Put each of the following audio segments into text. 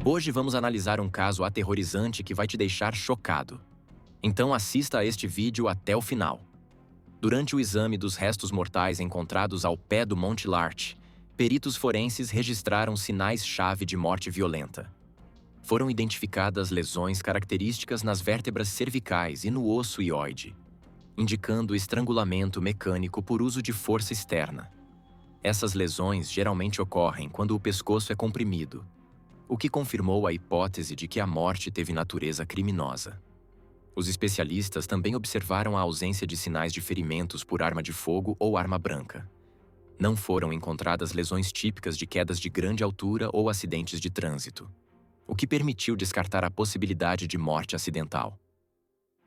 Hoje vamos analisar um caso aterrorizante que vai te deixar chocado. Então assista a este vídeo até o final. Durante o exame dos restos mortais encontrados ao pé do Monte Larch, peritos forenses registraram sinais-chave de morte violenta. Foram identificadas lesões características nas vértebras cervicais e no osso ióide, indicando estrangulamento mecânico por uso de força externa. Essas lesões geralmente ocorrem quando o pescoço é comprimido, o que confirmou a hipótese de que a morte teve natureza criminosa. Os especialistas também observaram a ausência de sinais de ferimentos por arma de fogo ou arma branca. Não foram encontradas lesões típicas de quedas de grande altura ou acidentes de trânsito, o que permitiu descartar a possibilidade de morte acidental.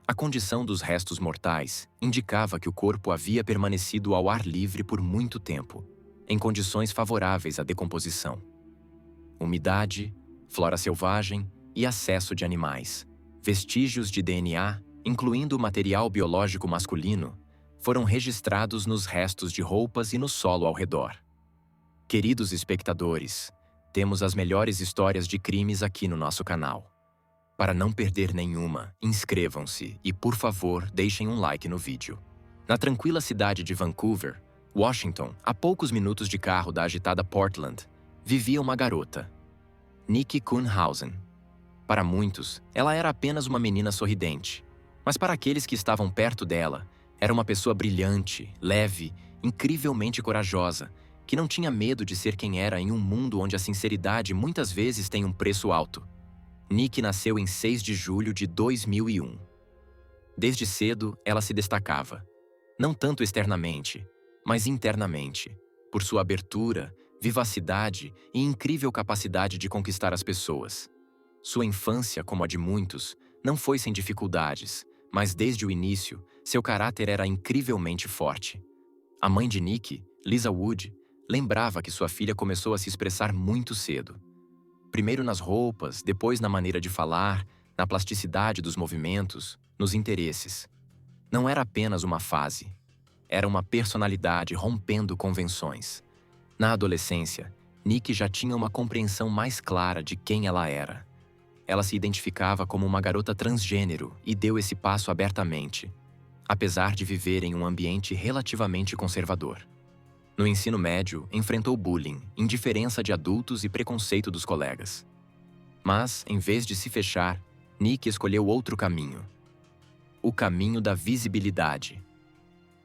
A condição dos restos mortais indicava que o corpo havia permanecido ao ar livre por muito tempo, em condições favoráveis à decomposição. Umidade, flora selvagem e acesso de animais. Vestígios de DNA, incluindo material biológico masculino, foram registrados nos restos de roupas e no solo ao redor. Queridos espectadores, temos as melhores histórias de crimes aqui no nosso canal. Para não perder nenhuma, inscrevam-se e, por favor, deixem um like no vídeo. Na tranquila cidade de Vancouver, Washington, a poucos minutos de carro da agitada Portland, vivia uma garota, Nikki Kuhnhausen. Para muitos, ela era apenas uma menina sorridente, mas para aqueles que estavam perto dela, era uma pessoa brilhante, leve, incrivelmente corajosa, que não tinha medo de ser quem era em um mundo onde a sinceridade muitas vezes tem um preço alto. Nikki nasceu em 6 de julho de 2001. Desde cedo, ela se destacava, não tanto externamente, mas internamente, por sua abertura, vivacidade e incrível capacidade de conquistar as pessoas. Sua infância, como a de muitos, não foi sem dificuldades, mas desde o início, seu caráter era incrivelmente forte. A mãe de Nikki, Lisa Wood, lembrava que sua filha começou a se expressar muito cedo. Primeiro nas roupas, depois na maneira de falar, na plasticidade dos movimentos, nos interesses. Não era apenas uma fase. Era uma personalidade rompendo convenções. Na adolescência, Nikki já tinha uma compreensão mais clara de quem ela era. Ela se identificava como uma garota transgênero e deu esse passo abertamente, apesar de viver em um ambiente relativamente conservador. No ensino médio, enfrentou bullying, indiferença de adultos e preconceito dos colegas. Mas, em vez de se fechar, Nikki escolheu outro caminho. O caminho da visibilidade.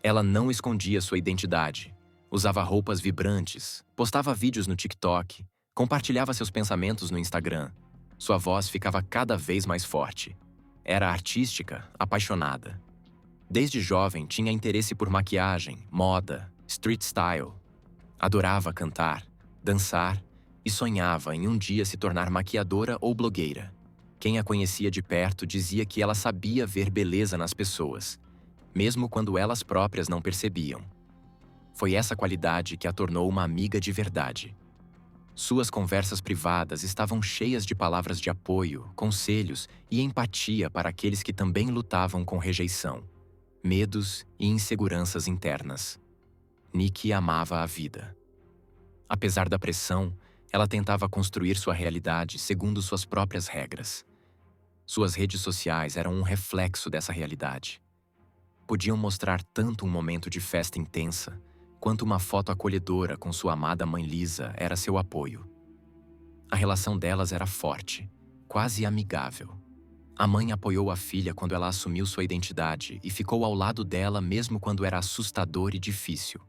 Ela não escondia sua identidade. Usava roupas vibrantes, postava vídeos no TikTok, compartilhava seus pensamentos no Instagram. Sua voz ficava cada vez mais forte. Era artística, apaixonada. Desde jovem tinha interesse por maquiagem, moda, street style. Adorava cantar, dançar e sonhava em um dia se tornar maquiadora ou blogueira. Quem a conhecia de perto dizia que ela sabia ver beleza nas pessoas, mesmo quando elas próprias não percebiam. Foi essa qualidade que a tornou uma amiga de verdade. Suas conversas privadas estavam cheias de palavras de apoio, conselhos e empatia para aqueles que também lutavam com rejeição, medos e inseguranças internas. Nikki amava a vida. Apesar da pressão, ela tentava construir sua realidade segundo suas próprias regras. Suas redes sociais eram um reflexo dessa realidade. Podiam mostrar tanto um momento de festa intensa, quanto uma foto acolhedora com sua amada mãe Lisa era seu apoio. A relação delas era forte, quase amigável. A mãe apoiou a filha quando ela assumiu sua identidade e ficou ao lado dela mesmo quando era assustador e difícil.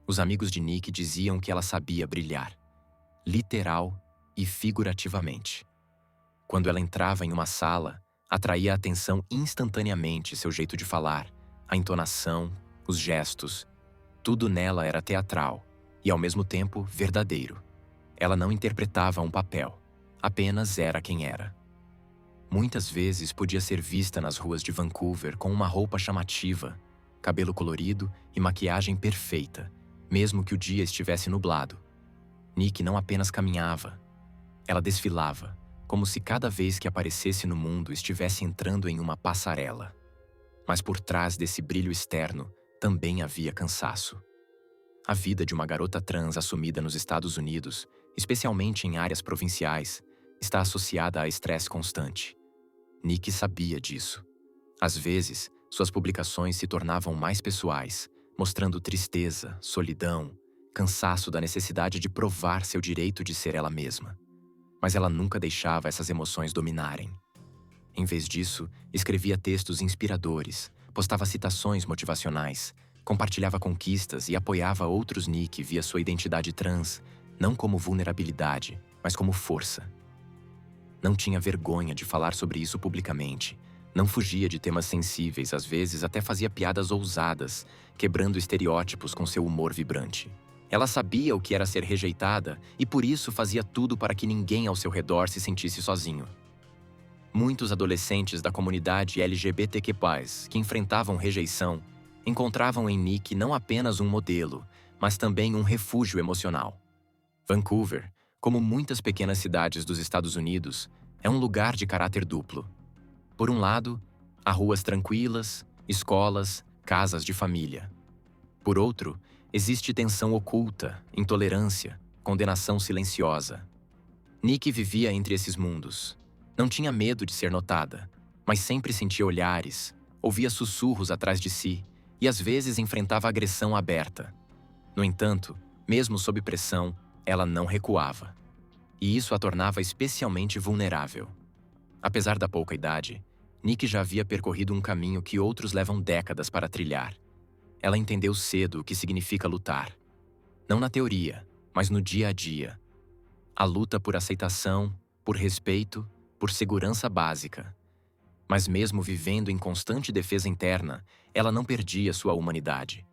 Os amigos de Nikki diziam que ela sabia brilhar, literal e figurativamente. Quando ela entrava em uma sala, atraía a atenção instantaneamente seu jeito de falar, a entonação, os gestos. Tudo nela era teatral e, ao mesmo tempo, verdadeiro. Ela não interpretava um papel, apenas era quem era. Muitas vezes podia ser vista nas ruas de Vancouver com uma roupa chamativa, cabelo colorido e maquiagem perfeita, mesmo que o dia estivesse nublado. Nikki não apenas caminhava, ela desfilava, como se cada vez que aparecesse no mundo estivesse entrando em uma passarela. Mas por trás desse brilho externo, também havia cansaço. A vida de uma garota trans assumida nos Estados Unidos, especialmente em áreas provinciais, está associada a estresse constante. Nick sabia disso. Às vezes, suas publicações se tornavam mais pessoais, mostrando tristeza, solidão, cansaço da necessidade de provar seu direito de ser ela mesma. Mas ela nunca deixava essas emoções dominarem. Em vez disso, escrevia textos inspiradores, postava citações motivacionais, compartilhava conquistas e apoiava outros Nick via sua identidade trans, não como vulnerabilidade, mas como força. Não tinha vergonha de falar sobre isso publicamente, não fugia de temas sensíveis, às vezes até fazia piadas ousadas, quebrando estereótipos com seu humor vibrante. Ela sabia o que era ser rejeitada e por isso fazia tudo para que ninguém ao seu redor se sentisse sozinho. Muitos adolescentes da comunidade LGBTQ+, que enfrentavam rejeição, encontravam em Nick não apenas um modelo, mas também um refúgio emocional. Vancouver, como muitas pequenas cidades dos Estados Unidos, é um lugar de caráter duplo. Por um lado, há ruas tranquilas, escolas, casas de família. Por outro, existe tensão oculta, intolerância, condenação silenciosa. Nick vivia entre esses mundos. Não tinha medo de ser notada, mas sempre sentia olhares, ouvia sussurros atrás de si e às vezes enfrentava agressão aberta. No entanto, mesmo sob pressão, ela não recuava. E isso a tornava especialmente vulnerável. Apesar da pouca idade, Nick já havia percorrido um caminho que outros levam décadas para trilhar. Ela entendeu cedo o que significa lutar. Não na teoria, mas no dia a dia. A luta por aceitação, por respeito, por segurança básica. Mas mesmo vivendo em constante defesa interna, ela não perdia sua humanidade.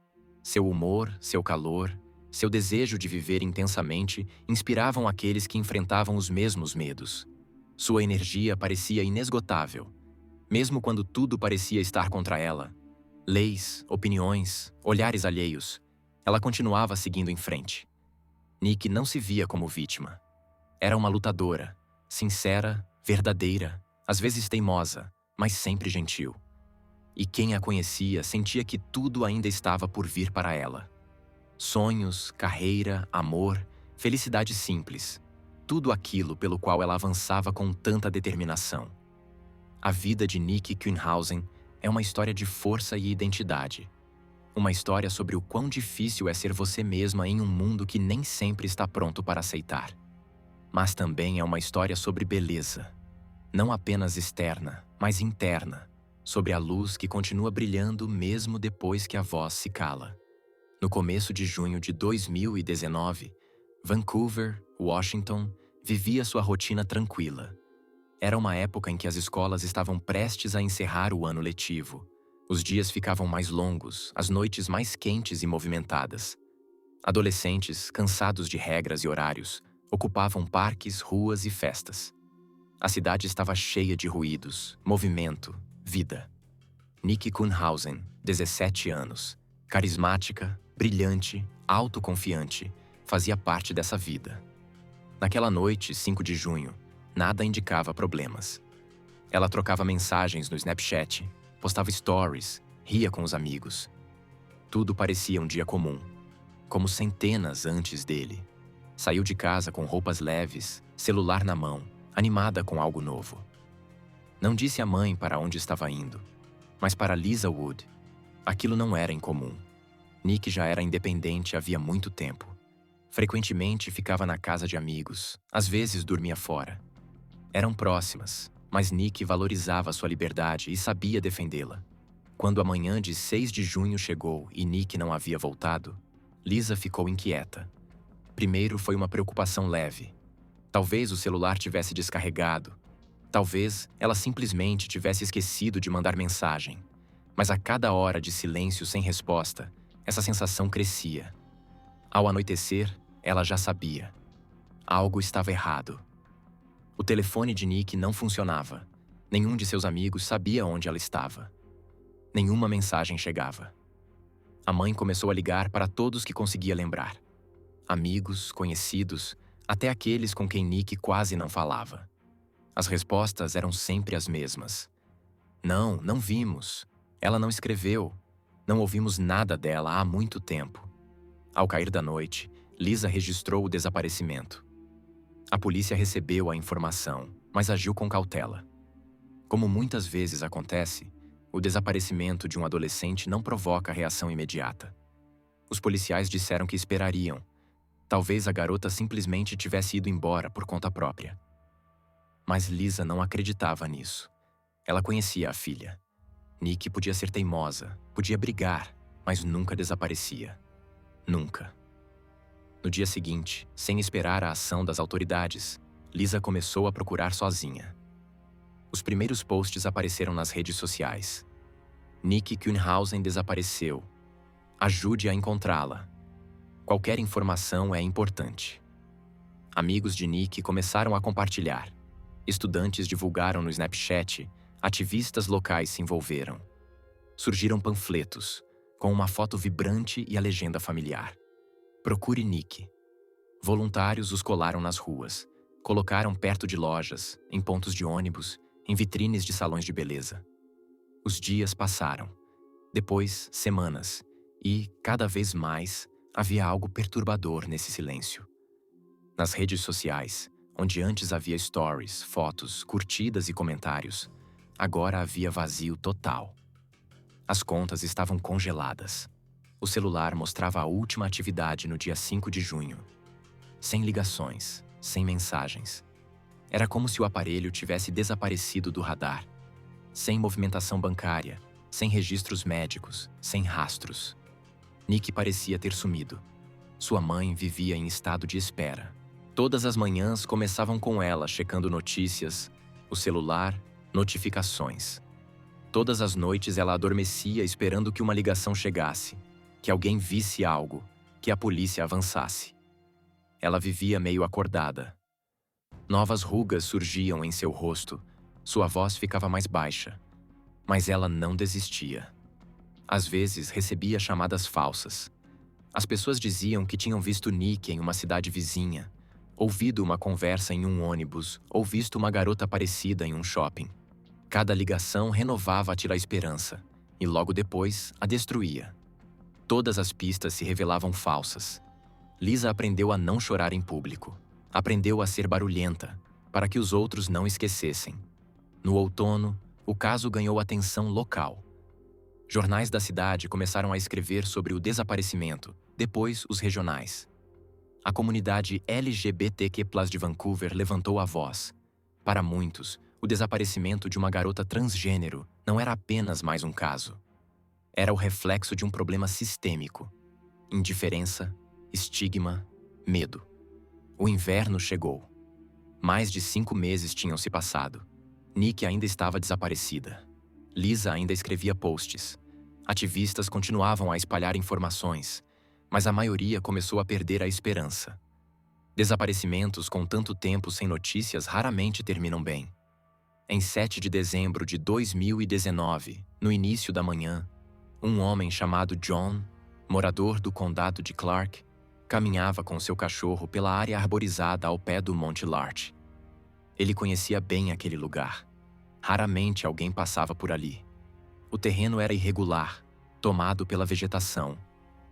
Seu humor, seu calor, seu desejo de viver intensamente inspiravam aqueles que enfrentavam os mesmos medos. Sua energia parecia inesgotável, mesmo quando tudo parecia estar contra ela. Leis, opiniões, olhares alheios. Ela continuava seguindo em frente. Nick não se via como vítima. Era uma lutadora, sincera, verdadeira, às vezes teimosa, mas sempre gentil. E quem a conhecia sentia que tudo ainda estava por vir para ela. Sonhos, carreira, amor, felicidade simples. Tudo aquilo pelo qual ela avançava com tanta determinação. A vida de Nick Kuhnhausen é uma história de força e identidade. Uma história sobre o quão difícil é ser você mesma em um mundo que nem sempre está pronto para aceitar. Mas também é uma história sobre beleza. Não apenas externa, mas interna. Sobre a luz que continua brilhando mesmo depois que a voz se cala. No começo de junho de 2019, Vancouver, Washington, vivia sua rotina tranquila. Era uma época em que as escolas estavam prestes a encerrar o ano letivo. Os dias ficavam mais longos, as noites mais quentes e movimentadas. Adolescentes, cansados de regras e horários, ocupavam parques, ruas e festas. A cidade estava cheia de ruídos, movimento, vida. Nick Kuhnhausen, 17 anos, carismática, brilhante, autoconfiante, fazia parte dessa vida. Naquela noite, 5 de junho, nada indicava problemas. Ela trocava mensagens no Snapchat, postava stories, ria com os amigos. Tudo parecia um dia comum, como centenas antes dele. Saiu de casa com roupas leves, celular na mão, animada com algo novo. Não disse à mãe para onde estava indo, mas para Lisa Wood. Aquilo não era incomum. Nick já era independente havia muito tempo. Frequentemente ficava na casa de amigos, às vezes dormia fora. Eram próximas, mas Nick valorizava sua liberdade e sabia defendê-la. Quando a manhã de 6 de junho chegou e Nick não havia voltado, Lisa ficou inquieta. Primeiro foi uma preocupação leve. Talvez o celular tivesse descarregado. Talvez ela simplesmente tivesse esquecido de mandar mensagem. Mas a cada hora de silêncio sem resposta, essa sensação crescia. Ao anoitecer, ela já sabia. Algo estava errado. O telefone de Nick não funcionava. Nenhum de seus amigos sabia onde ela estava. Nenhuma mensagem chegava. A mãe começou a ligar para todos que conseguia lembrar. Amigos, conhecidos, até aqueles com quem Nick quase não falava. As respostas eram sempre as mesmas. Não, não vimos. Ela não escreveu. Não ouvimos nada dela há muito tempo. Ao cair da noite, Lisa registrou o desaparecimento. A polícia recebeu a informação, mas agiu com cautela. Como muitas vezes acontece, o desaparecimento de um adolescente não provoca reação imediata. Os policiais disseram que esperariam. Talvez a garota simplesmente tivesse ido embora por conta própria. Mas Lisa não acreditava nisso. Ela conhecia a filha. Nick podia ser teimosa, podia brigar, mas nunca desaparecia. Nunca. No dia seguinte, sem esperar a ação das autoridades, Lisa começou a procurar sozinha. Os primeiros posts apareceram nas redes sociais. Nick Kuhnhausen desapareceu. Ajude a encontrá-la. Qualquer informação é importante. Amigos de Nick começaram a compartilhar. Estudantes divulgaram no Snapchat. Ativistas locais se envolveram. Surgiram panfletos, com uma foto vibrante e a legenda familiar. Procure Nick. Voluntários os colaram nas ruas. Colocaram perto de lojas, em pontos de ônibus, em vitrines de salões de beleza. Os dias passaram. Depois, semanas. E, cada vez mais, havia algo perturbador nesse silêncio. Nas redes sociais, onde antes havia stories, fotos, curtidas e comentários, agora havia vazio total. As contas estavam congeladas. O celular mostrava a última atividade no dia 5 de junho. Sem ligações, sem mensagens. Era como se o aparelho tivesse desaparecido do radar. Sem movimentação bancária, sem registros médicos, sem rastros. Nick parecia ter sumido. Sua mãe vivia em estado de espera. Todas as manhãs começavam com ela checando notícias, o celular, notificações. Todas as noites ela adormecia esperando que uma ligação chegasse, que alguém visse algo, que a polícia avançasse. Ela vivia meio acordada. Novas rugas surgiam em seu rosto, sua voz ficava mais baixa, mas ela não desistia. Às vezes recebia chamadas falsas. As pessoas diziam que tinham visto Nick em uma cidade vizinha, ouvido uma conversa em um ônibus ou visto uma garota parecida em um shopping. Cada ligação renovava-te a esperança e logo depois a destruía. Todas as pistas se revelavam falsas. Lisa aprendeu a não chorar em público. Aprendeu a ser barulhenta, para que os outros não esquecessem. No outono, o caso ganhou atenção local. Jornais da cidade começaram a escrever sobre o desaparecimento, depois os regionais. A comunidade LGBTQ+ de Vancouver levantou a voz. Para muitos, o desaparecimento de uma garota transgênero não era apenas mais um caso. Era o reflexo de um problema sistêmico. Indiferença, estigma, medo. O inverno chegou. Mais de 5 meses tinham se passado. Nick ainda estava desaparecida. Lisa ainda escrevia posts. Ativistas continuavam a espalhar informações, mas a maioria começou a perder a esperança. Desaparecimentos com tanto tempo sem notícias raramente terminam bem. Em 7 de dezembro de 2019, no início da manhã, um homem chamado John, morador do condado de Clark, caminhava com seu cachorro pela área arborizada ao pé do Monte Larch. Ele conhecia bem aquele lugar. Raramente alguém passava por ali. O terreno era irregular, tomado pela vegetação,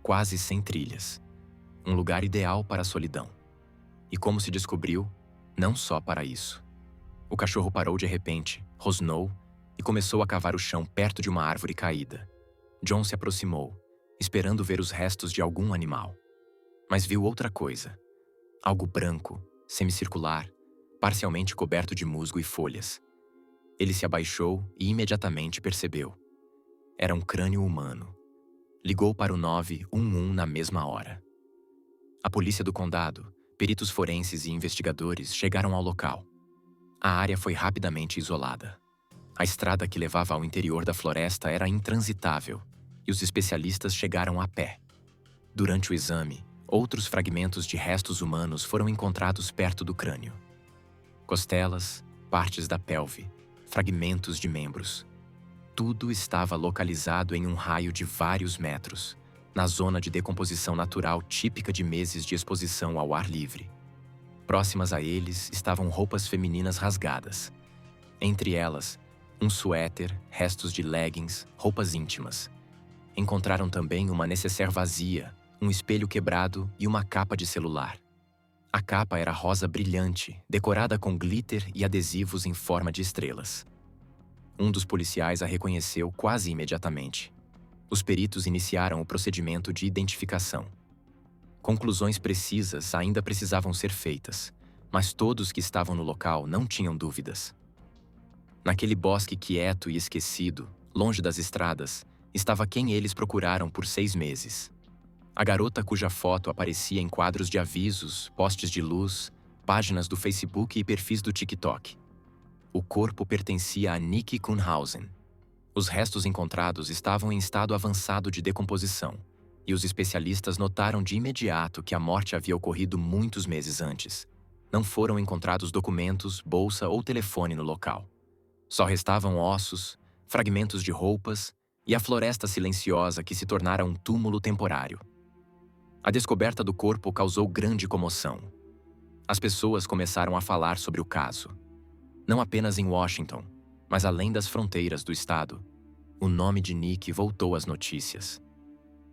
quase sem trilhas. Um lugar ideal para a solidão. E como se descobriu, não só para isso. O cachorro parou de repente, rosnou e começou a cavar o chão perto de uma árvore caída. John se aproximou, esperando ver os restos de algum animal. Mas viu outra coisa. Algo branco, semicircular, parcialmente coberto de musgo e folhas. Ele se abaixou e imediatamente percebeu. Era um crânio humano. Ligou para o 911 na mesma hora. A polícia do condado, peritos forenses e investigadores chegaram ao local. A área foi rapidamente isolada. A estrada que levava ao interior da floresta era intransitável e os especialistas chegaram a pé. Durante o exame, outros fragmentos de restos humanos foram encontrados perto do crânio. Costelas, partes da pelve, fragmentos de membros. Tudo estava localizado em um raio de vários metros, na zona de decomposição natural típica de meses de exposição ao ar livre. Próximas a eles estavam roupas femininas rasgadas. Entre elas, um suéter, restos de leggings, roupas íntimas. Encontraram também uma nécessaire vazia, um espelho quebrado e uma capa de celular. A capa era rosa brilhante, decorada com glitter e adesivos em forma de estrelas. Um dos policiais a reconheceu quase imediatamente. Os peritos iniciaram o procedimento de identificação. Conclusões precisas ainda precisavam ser feitas, mas todos que estavam no local não tinham dúvidas. Naquele bosque quieto e esquecido, longe das estradas, estava quem eles procuraram por 6 meses. A garota cuja foto aparecia em quadros de avisos, postes de luz, páginas do Facebook e perfis do TikTok. O corpo pertencia a Nikki Kuhnhausen. Os restos encontrados estavam em estado avançado de decomposição, e os especialistas notaram de imediato que a morte havia ocorrido muitos meses antes. Não foram encontrados documentos, bolsa ou telefone no local. Só restavam ossos, fragmentos de roupas e a floresta silenciosa que se tornara um túmulo temporário. A descoberta do corpo causou grande comoção. As pessoas começaram a falar sobre o caso. Não apenas em Washington, mas além das fronteiras do estado. O nome de Nick voltou às notícias.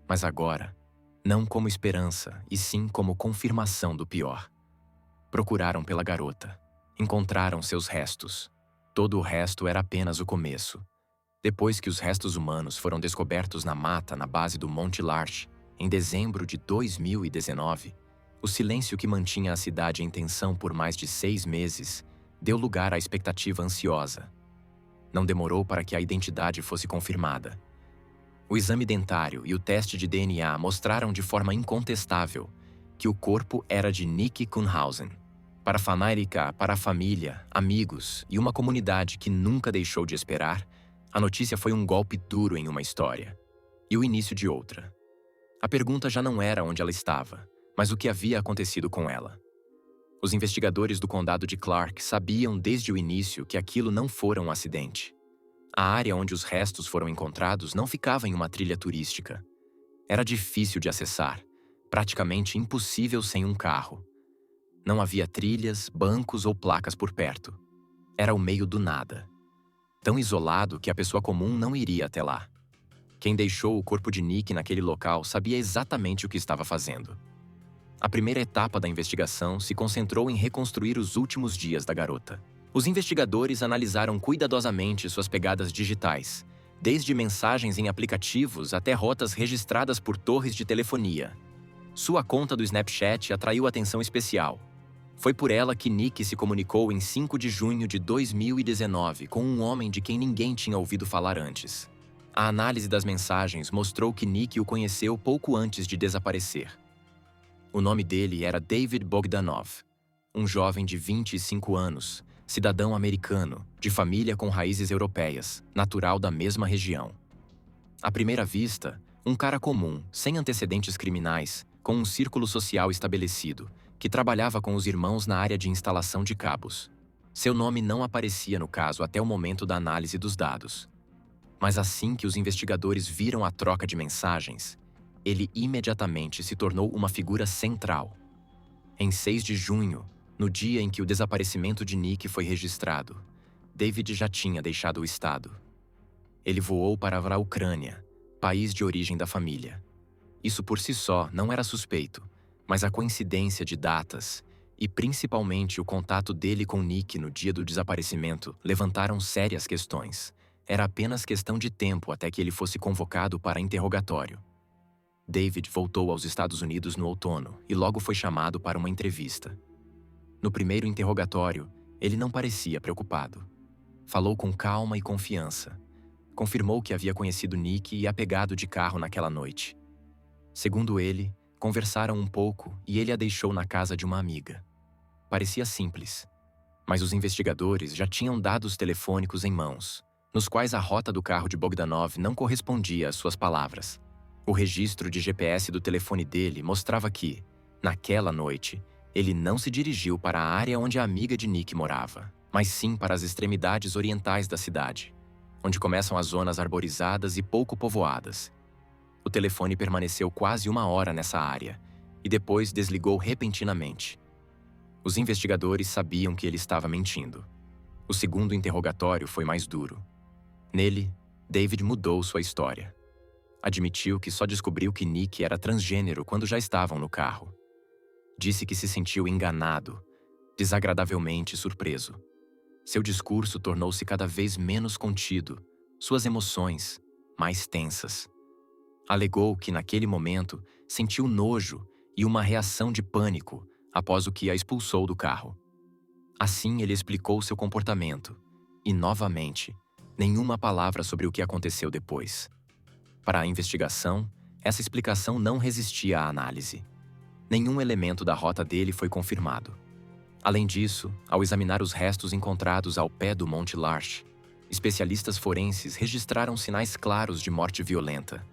Mas agora, não como esperança, e sim como confirmação do pior. Procuraram pela garota. Encontraram seus restos. Todo o resto era apenas o começo. Depois que os restos humanos foram descobertos na mata na base do Monte Larch, em dezembro de 2019, o silêncio que mantinha a cidade em tensão por mais de 6 meses deu lugar à expectativa ansiosa. Não demorou para que a identidade fosse confirmada. O exame dentário e o teste de DNA mostraram de forma incontestável que o corpo era de Nikki Kuhnhausen. Para a fanática, para a família, amigos e uma comunidade que nunca deixou de esperar, a notícia foi um golpe duro em uma história e o início de outra. A pergunta já não era onde ela estava, mas o que havia acontecido com ela. Os investigadores do condado de Clark sabiam desde o início que aquilo não fora um acidente. A área onde os restos foram encontrados não ficava em uma trilha turística. Era difícil de acessar, praticamente impossível sem um carro. Não havia trilhas, bancos ou placas por perto. Era o meio do nada. Tão isolado que a pessoa comum não iria até lá. Quem deixou o corpo de Nick naquele local sabia exatamente o que estava fazendo. A primeira etapa da investigação se concentrou em reconstruir os últimos dias da garota. Os investigadores analisaram cuidadosamente suas pegadas digitais, desde mensagens em aplicativos até rotas registradas por torres de telefonia. Sua conta do Snapchat atraiu atenção especial. Foi por ela que Nick se comunicou em 5 de junho de 2019 com um homem de quem ninguém tinha ouvido falar antes. A análise das mensagens mostrou que Nick o conheceu pouco antes de desaparecer. O nome dele era David Bogdanov, um jovem de 25 anos, cidadão americano, de família com raízes europeias, natural da mesma região. À primeira vista, um cara comum, sem antecedentes criminais, com um círculo social estabelecido, que trabalhava com os irmãos na área de instalação de cabos. Seu nome não aparecia no caso até o momento da análise dos dados. Mas assim que os investigadores viram a troca de mensagens, ele imediatamente se tornou uma figura central. Em 6 de junho, no dia em que o desaparecimento de Nick foi registrado, David já tinha deixado o estado. Ele voou para a Ucrânia, país de origem da família. Isso por si só não era suspeito, mas a coincidência de datas e principalmente o contato dele com Nick no dia do desaparecimento levantaram sérias questões. Era apenas questão de tempo até que ele fosse convocado para interrogatório. David voltou aos Estados Unidos no outono e logo foi chamado para uma entrevista. No primeiro interrogatório, ele não parecia preocupado. Falou com calma e confiança. Confirmou que havia conhecido Nick e a pegado de carro naquela noite. Segundo ele, conversaram um pouco e ele a deixou na casa de uma amiga. Parecia simples, mas os investigadores já tinham dados telefônicos em mãos, nos quais a rota do carro de Bogdanov não correspondia às suas palavras. O registro de GPS do telefone dele mostrava que, naquela noite, ele não se dirigiu para a área onde a amiga de Nick morava, mas sim para as extremidades orientais da cidade, onde começam as zonas arborizadas e pouco povoadas. O telefone permaneceu quase 1 hora nessa área e depois desligou repentinamente. Os investigadores sabiam que ele estava mentindo. O segundo interrogatório foi mais duro. Nele, David mudou sua história. Admitiu que só descobriu que Nick era transgênero quando já estavam no carro. disse que se sentiu enganado, desagradavelmente surpreso. Seu discurso tornou-se cada vez menos contido, suas emoções mais tensas. Alegou que, naquele momento, sentiu nojo e uma reação de pânico após o que a expulsou do carro. Assim, ele explicou seu comportamento e, novamente, nenhuma palavra sobre o que aconteceu depois. Para a investigação, essa explicação não resistia à análise. Nenhum elemento da rota dele foi confirmado. Além disso, ao examinar os restos encontrados ao pé do Monte Larch, especialistas forenses registraram sinais claros de morte violenta.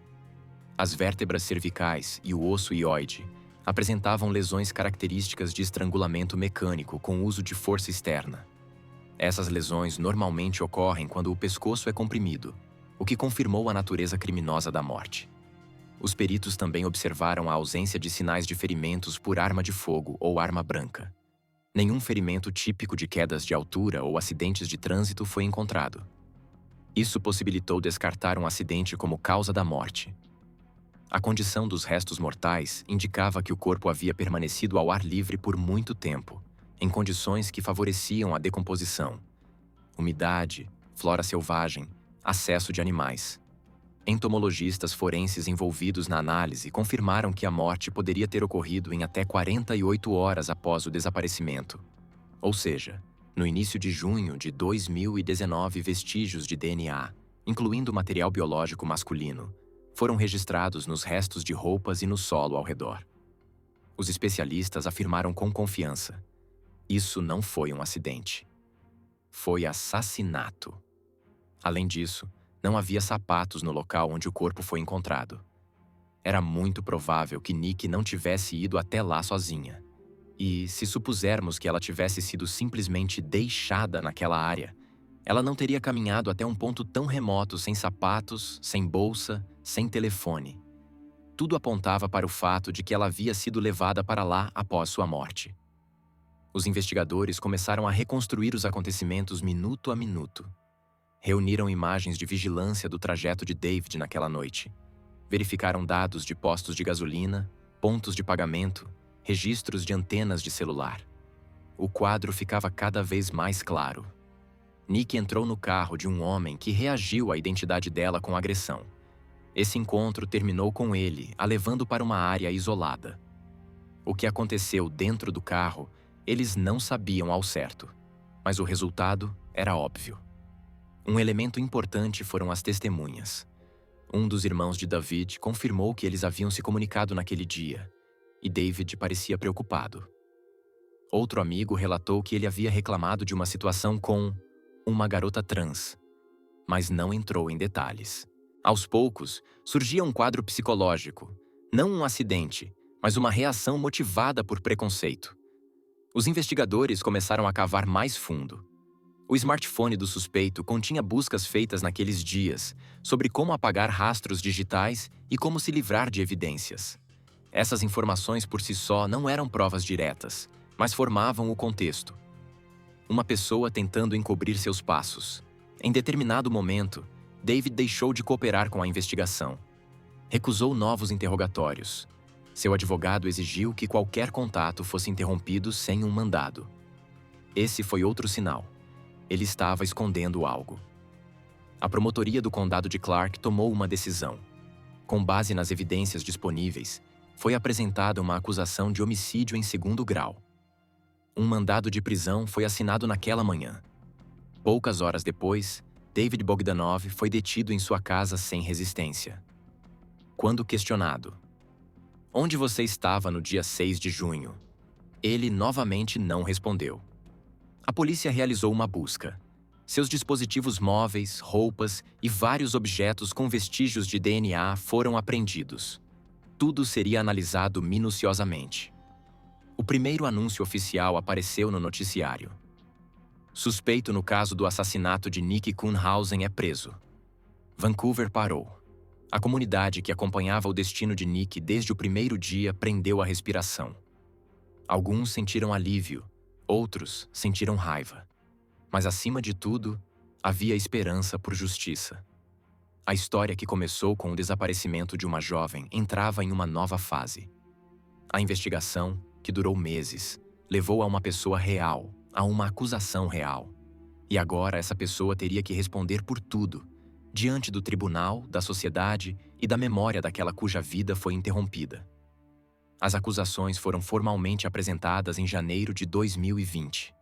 As vértebras cervicais e o osso hioide apresentavam lesões características de estrangulamento mecânico com uso de força externa. Essas lesões normalmente ocorrem quando o pescoço é comprimido, o que confirmou a natureza criminosa da morte. Os peritos também observaram a ausência de sinais de ferimentos por arma de fogo ou arma branca. Nenhum ferimento típico de quedas de altura ou acidentes de trânsito foi encontrado. Isso possibilitou descartar um acidente como causa da morte. A condição dos restos mortais indicava que o corpo havia permanecido ao ar livre por muito tempo, em condições que favoreciam a decomposição. Umidade, flora selvagem, acesso de animais. Entomologistas forenses envolvidos na análise confirmaram que a morte poderia ter ocorrido em até 48 horas após o desaparecimento. Ou seja, no início de junho de 2019, vestígios de DNA, incluindo material biológico masculino, foram registrados nos restos de roupas e no solo ao redor. Os especialistas afirmaram com confiança: isso não foi um acidente. Foi assassinato. Além disso, não havia sapatos no local onde o corpo foi encontrado. Era muito provável que Nikki não tivesse ido até lá sozinha. E, se supusermos que ela tivesse sido simplesmente deixada naquela área, ela não teria caminhado até um ponto tão remoto sem sapatos, sem bolsa, sem telefone. Tudo apontava para o fato de que ela havia sido levada para lá após sua morte. Os investigadores começaram a reconstruir os acontecimentos minuto a minuto. Reuniram imagens de vigilância do trajeto de David naquela noite. Verificaram dados de postos de gasolina, pontos de pagamento, registros de antenas de celular. O quadro ficava cada vez mais claro. Nikki entrou no carro de um homem que reagiu à identidade dela com agressão. Esse encontro terminou com ele a levando para uma área isolada. O que aconteceu dentro do carro, eles não sabiam ao certo, mas o resultado era óbvio. Um elemento importante foram as testemunhas. Um dos irmãos de David confirmou que eles haviam se comunicado naquele dia, e David parecia preocupado. Outro amigo relatou que ele havia reclamado de uma situação com uma garota trans, mas não entrou em detalhes. Aos poucos, surgia um quadro psicológico, não um acidente, mas uma reação motivada por preconceito. Os investigadores começaram a cavar mais fundo. O smartphone do suspeito continha buscas feitas naqueles dias sobre como apagar rastros digitais e como se livrar de evidências. Essas informações por si só não eram provas diretas, mas formavam o contexto. Uma pessoa tentando encobrir seus passos. Em determinado momento, David deixou de cooperar com a investigação. Recusou novos interrogatórios. Seu advogado exigiu que qualquer contato fosse interrompido sem um mandado. Esse foi outro sinal. Ele estava escondendo algo. A promotoria do condado de Clark tomou uma decisão. Com base nas evidências disponíveis, foi apresentada uma acusação de homicídio em segundo grau. Um mandado de prisão foi assinado naquela manhã. Poucas horas depois, David Bogdanov foi detido em sua casa sem resistência. Quando questionado: "Onde você estava no dia 6 de junho?", ele novamente não respondeu. A polícia realizou uma busca. Seus dispositivos móveis, roupas e vários objetos com vestígios de DNA foram apreendidos. Tudo seria analisado minuciosamente. O primeiro anúncio oficial apareceu no noticiário. Suspeito no caso do assassinato de Nikki Kuhnhausen é preso. Vancouver parou. A comunidade que acompanhava o destino de Nikki desde o primeiro dia prendeu a respiração. Alguns sentiram alívio, outros sentiram raiva. Mas, acima de tudo, havia esperança por justiça. A história que começou com o desaparecimento de uma jovem entrava em uma nova fase. A investigação, que durou meses, levou a uma pessoa real, a uma acusação real. E agora essa pessoa teria que responder por tudo, diante do tribunal, da sociedade e da memória daquela cuja vida foi interrompida. As acusações foram formalmente apresentadas em janeiro de 2020.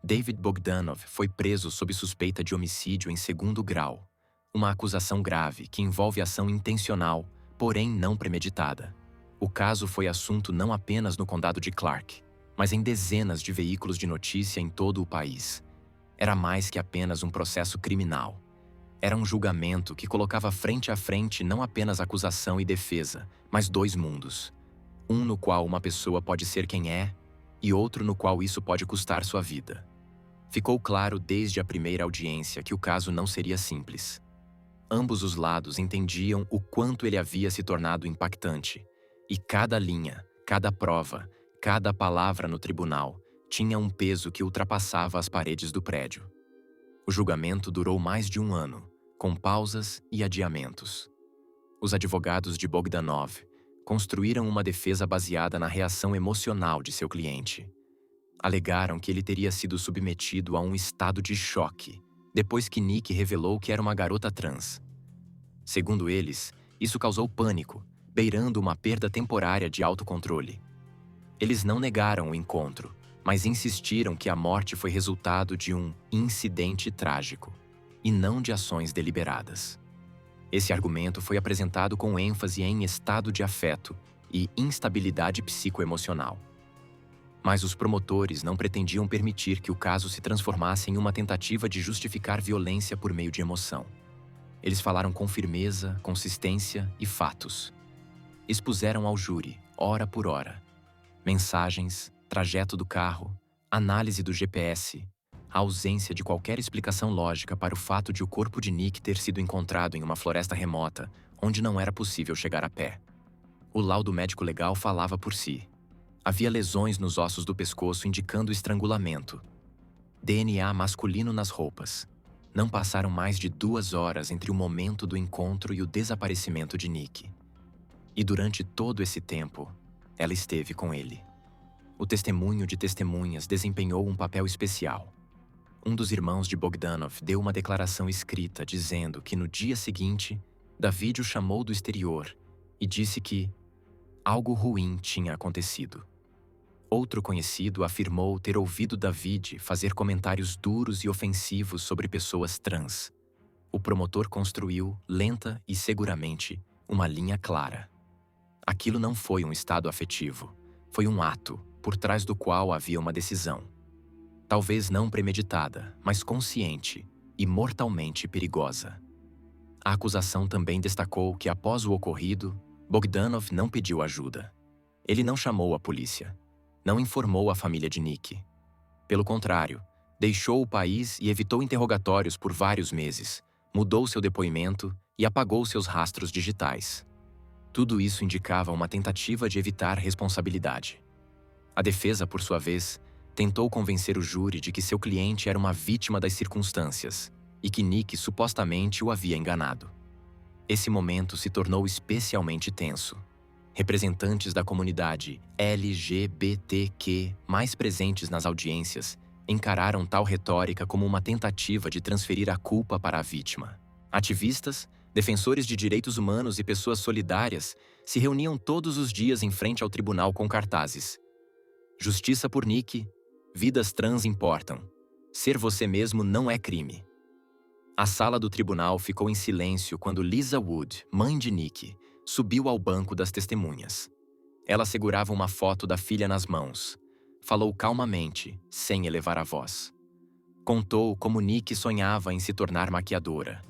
David Bogdanov foi preso sob suspeita de homicídio em segundo grau, uma acusação grave que envolve ação intencional, porém não premeditada. O caso foi assunto não apenas no condado de Clark, mas em dezenas de veículos de notícia em todo o país. Era mais que apenas um processo criminal. Era um julgamento que colocava frente a frente não apenas acusação e defesa, mas dois mundos. Um no qual uma pessoa pode ser quem é, e outro no qual isso pode custar sua vida. Ficou claro desde a primeira audiência que o caso não seria simples. Ambos os lados entendiam o quanto ele havia se tornado impactante, e cada linha, cada prova, cada palavra no tribunal tinha um peso que ultrapassava as paredes do prédio. O julgamento durou mais de um ano, com pausas e adiamentos. Os advogados de Bogdanov construíram uma defesa baseada na reação emocional de seu cliente. Alegaram que ele teria sido submetido a um estado de choque depois que Nick revelou que era uma garota trans. Segundo eles, isso causou pânico, beirando uma perda temporária de autocontrole. Eles não negaram o encontro, mas insistiram que a morte foi resultado de um incidente trágico, e não de ações deliberadas. Esse argumento foi apresentado com ênfase em estado de afeto e instabilidade psicoemocional. Mas os promotores não pretendiam permitir que o caso se transformasse em uma tentativa de justificar violência por meio de emoção. Eles falaram com firmeza, consistência e fatos. Expuseram ao júri, hora por hora, mensagens, trajeto do carro, análise do GPS, a ausência de qualquer explicação lógica para o fato de o corpo de Nick ter sido encontrado em uma floresta remota, onde não era possível chegar a pé. O laudo médico legal falava por si. Havia lesões nos ossos do pescoço indicando estrangulamento. DNA masculino nas roupas. Não passaram mais de 2 horas entre o momento do encontro e o desaparecimento de Nick. E durante todo esse tempo, ela esteve com ele. O testemunho de testemunhas desempenhou um papel especial. Um dos irmãos de Bogdanov deu uma declaração escrita dizendo que no dia seguinte, David o chamou do exterior e disse que algo ruim tinha acontecido. Outro conhecido afirmou ter ouvido David fazer comentários duros e ofensivos sobre pessoas trans. O promotor construiu, lenta e seguramente, uma linha clara. Aquilo não foi um estado afetivo, foi um ato, por trás do qual havia uma decisão. Talvez não premeditada, mas consciente e mortalmente perigosa. A acusação também destacou que, após o ocorrido, Bogdanov não pediu ajuda. Ele não chamou a polícia. Não informou a família de Nick. Pelo contrário, deixou o país e evitou interrogatórios por vários meses, mudou seu depoimento e apagou seus rastros digitais. Tudo isso indicava uma tentativa de evitar responsabilidade. A defesa, por sua vez, tentou convencer o júri de que seu cliente era uma vítima das circunstâncias e que Nick supostamente o havia enganado. Esse momento se tornou especialmente tenso. Representantes da comunidade LGBTQ mais presentes nas audiências encararam tal retórica como uma tentativa de transferir a culpa para a vítima. Ativistas, defensores de direitos humanos e pessoas solidárias se reuniam todos os dias em frente ao tribunal com cartazes. Justiça por Nick, vidas trans importam. Ser você mesmo não é crime. A sala do tribunal ficou em silêncio quando Lisa Wood, mãe de Nick, subiu ao banco das testemunhas. Ela segurava uma foto da filha nas mãos. Falou calmamente, sem elevar a voz. Contou como Nick sonhava em se tornar maquiadora.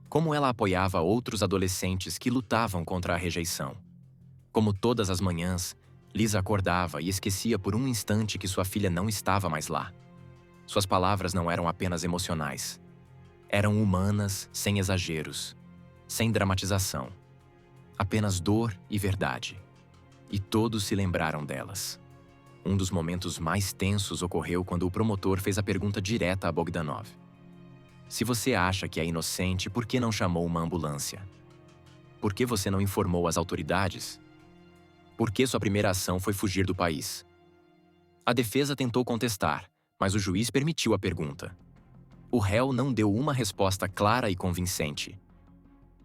Como ela apoiava outros adolescentes que lutavam contra a rejeição. Como todas as manhãs, Lisa acordava e esquecia por um instante que sua filha não estava mais lá. Suas palavras não eram apenas emocionais. Eram humanas, sem exageros, sem dramatização. Apenas dor e verdade. E todos se lembraram delas. Um dos momentos mais tensos ocorreu quando o promotor fez a pergunta direta a Bogdanov. Se você acha que é inocente, por que não chamou uma ambulância? Por que você não informou as autoridades? Por que sua primeira ação foi fugir do país? A defesa tentou contestar, mas o juiz permitiu a pergunta. O réu não deu uma resposta clara e convincente.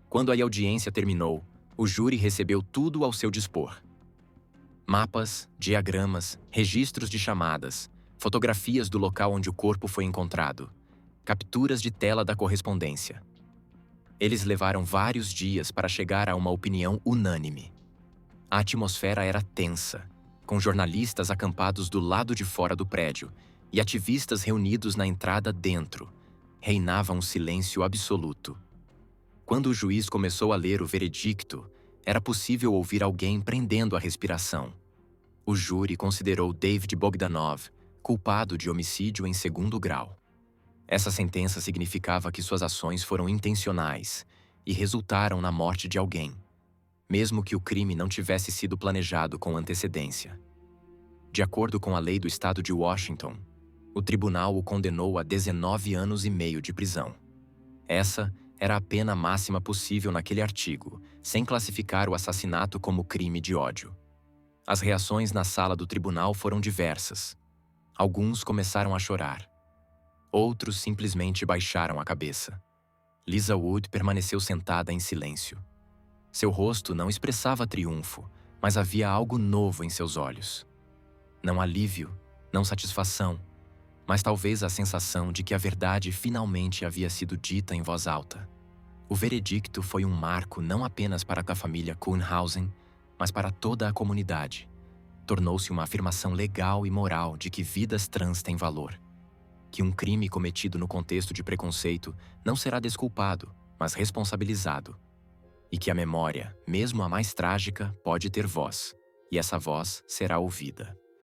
Quando a audiência terminou, o júri recebeu tudo ao seu dispor. Mapas, diagramas, registros de chamadas, fotografias do local onde o corpo foi encontrado, capturas de tela da correspondência. Eles levaram vários dias para chegar a uma opinião unânime. A atmosfera era tensa, com jornalistas acampados do lado de fora do prédio e ativistas reunidos na entrada dentro. Reinava um silêncio absoluto. Quando o juiz começou a ler o veredicto, era possível ouvir alguém prendendo a respiração. O júri considerou David Bogdanov culpado de homicídio em segundo grau. Essa sentença significava que suas ações foram intencionais e resultaram na morte de alguém, mesmo que o crime não tivesse sido planejado com antecedência. De acordo com a lei do estado de Washington, o tribunal o condenou a 19 anos e meio de prisão. Essa era a pena máxima possível naquele artigo, sem classificar o assassinato como crime de ódio. As reações na sala do tribunal foram diversas. Alguns começaram a chorar. Outros simplesmente baixaram a cabeça. Lisa Wood permaneceu sentada em silêncio. Seu rosto não expressava triunfo, mas havia algo novo em seus olhos. Não alívio, não satisfação, mas talvez a sensação de que a verdade finalmente havia sido dita em voz alta. O veredicto foi um marco não apenas para a família Kuhnhausen, mas para toda a comunidade. Tornou-se uma afirmação legal e moral de que vidas trans têm valor. Que um crime cometido no contexto de preconceito não será desculpado, mas responsabilizado. E que a memória, mesmo a mais trágica, pode ter voz, e essa voz será ouvida.